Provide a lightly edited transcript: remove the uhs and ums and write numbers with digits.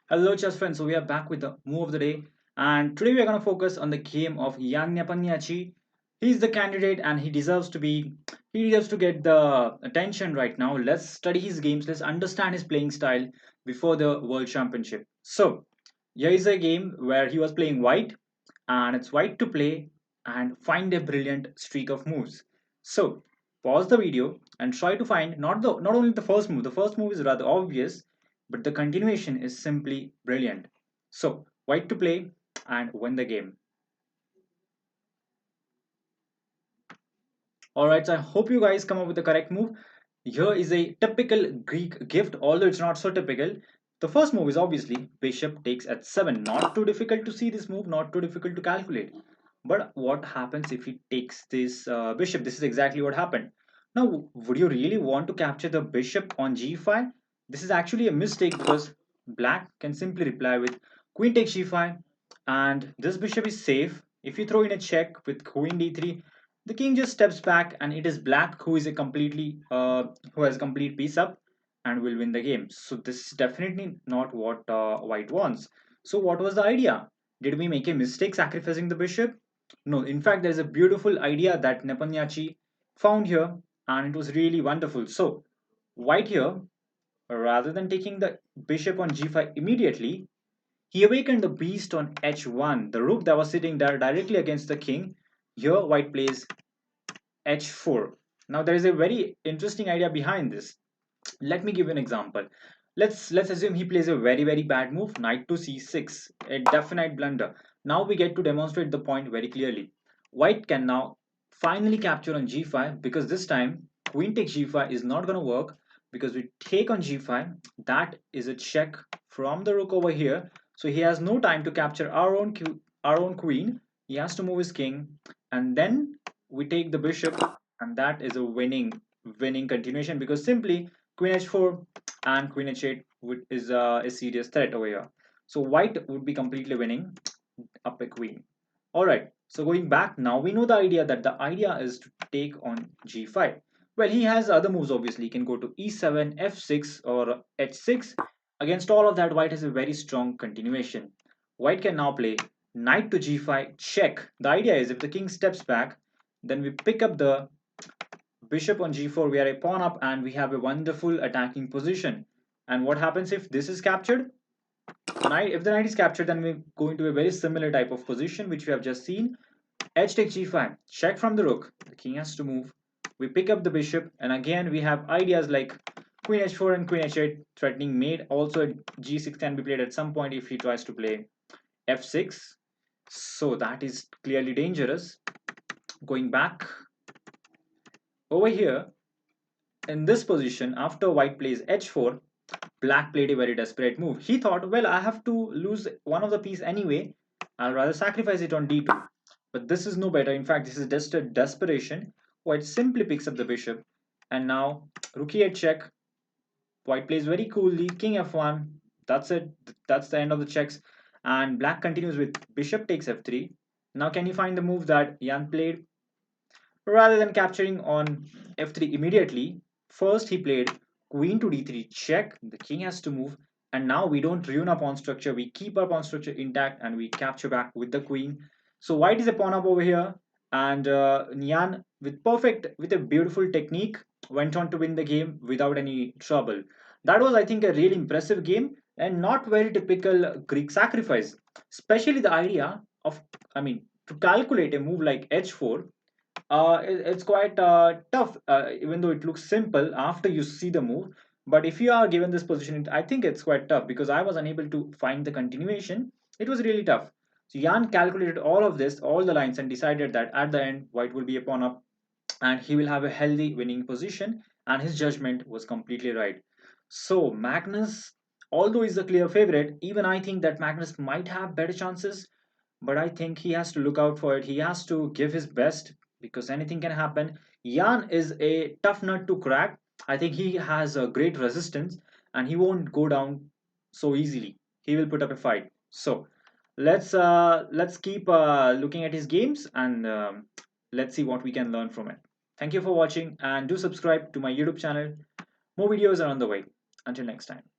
Hello, chess friends. So we are back with the move of the day, and today we are going to focus on the game of Jan Nepomniachtchi. He's the candidate, and he deserves to be. He deserves to get the attention right now. Let's study his games. Let's understand his playing style before the World Championship. So here is a game where he was playing white, and it's white to play and find a brilliant streak of moves. So pause the video and try to find not only the first move. The first move is rather obvious, but the continuation is simply brilliant. So white to play and win the game. Alright, so I hope you guys come up with the correct move. Here is a typical Greek gift, although it's not so typical. The first move is obviously bishop takes h7. Not too difficult to see this move, not too difficult to calculate. But what happens if he takes this bishop? This is exactly what happened. Now, would you really want to capture the bishop on g5? This is actually a mistake because black can simply reply with queen takes g5, and this bishop is safe. If you throw in a check with queen d3, the king just steps back, and it is black who is a completely who has complete piece up and will win the game. So this is definitely not what white wants. So what was the idea? Did we make a mistake sacrificing the bishop? No, in fact, there's a beautiful idea that Nepomniachtchi found here, and it was really wonderful. So white here, rather than taking the bishop on g5 immediately, he awakened the beast on h1, the rook that was sitting there directly against the king. Here, white plays h4. Now there is a very interesting idea behind this. Let me give you an example. Let's assume he plays a very bad move, knight to c6, a definite blunder. Now we get to demonstrate the point very clearly. White can now finally capture on g5, because this time queen takes g5 is not going to work, because we take on g5. That is a check from the rook over here. So he has no time to capture our own queen. He has to move his king, and then we take the bishop, and that is a winning continuation, because simply queen h4 and queen h8 is a serious threat over here. So white would be completely winning up a queen. All right, so going back, now we know the idea, that the idea is to take on g5. Well, he has other moves. Obviously, he can go to e7, f6, or h6. Against all of that, white has a very strong continuation. White can now play knight to g5 check. The idea is, if the king steps back, then we pick up the bishop on g4. We are a pawn up, and we have a wonderful attacking position. And what happens if this is captured? If the knight is captured, then we go into a very similar type of position which we have just seen. H takes g5, check from the rook. The king has to move. We pick up the bishop, and again we have ideas like queen h4 and queen h8 threatening mate. Also, g6 can be played at some point if he tries to play f6. So that is clearly dangerous. Going back over here, in this position, after white plays h4, black played a very desperate move. He thought, well, I have to lose one of the piece anyway. I'll rather sacrifice it on d2. But this is no better. In fact, this is just a desperation. White simply picks up the bishop. And now, rook e8 check. White plays very coolly. King f1. That's it. That's the end of the checks. And black continues with bishop takes f3. Now, can you find the move that Jan played? Rather than capturing on f3 immediately, first he played queen to d3 check. The king has to move, and now we don't ruin our pawn structure. We keep our pawn structure intact, and we capture back with the queen. So white is a pawn up over here, and Nyan, with a beautiful technique, went on to win the game without any trouble. That was, I think, a really impressive game, and not very typical Greek sacrifice. Especially the idea of, I mean, to calculate a move like h4, it's quite tough, even though it looks simple after you see the move. But if you are given this position, I think it's quite tough, because I was unable to find the continuation. It was really tough. So Jan calculated all of this, all the lines, and decided that at the end, white will be a pawn up, and he will have a healthy winning position. And his judgment was completely right. So Magnus, although he's the clear favorite, even I think that Magnus might have better chances, but I think he has to look out for it. He has to give his best, because anything can happen. Jan is a tough nut to crack. I think he has a great resistance, and he won't go down so easily. He will put up a fight. So let's keep looking at his games, and let's see what we can learn from it. Thank you for watching, and do subscribe to my YouTube channel. More videos are on the way. Until next time.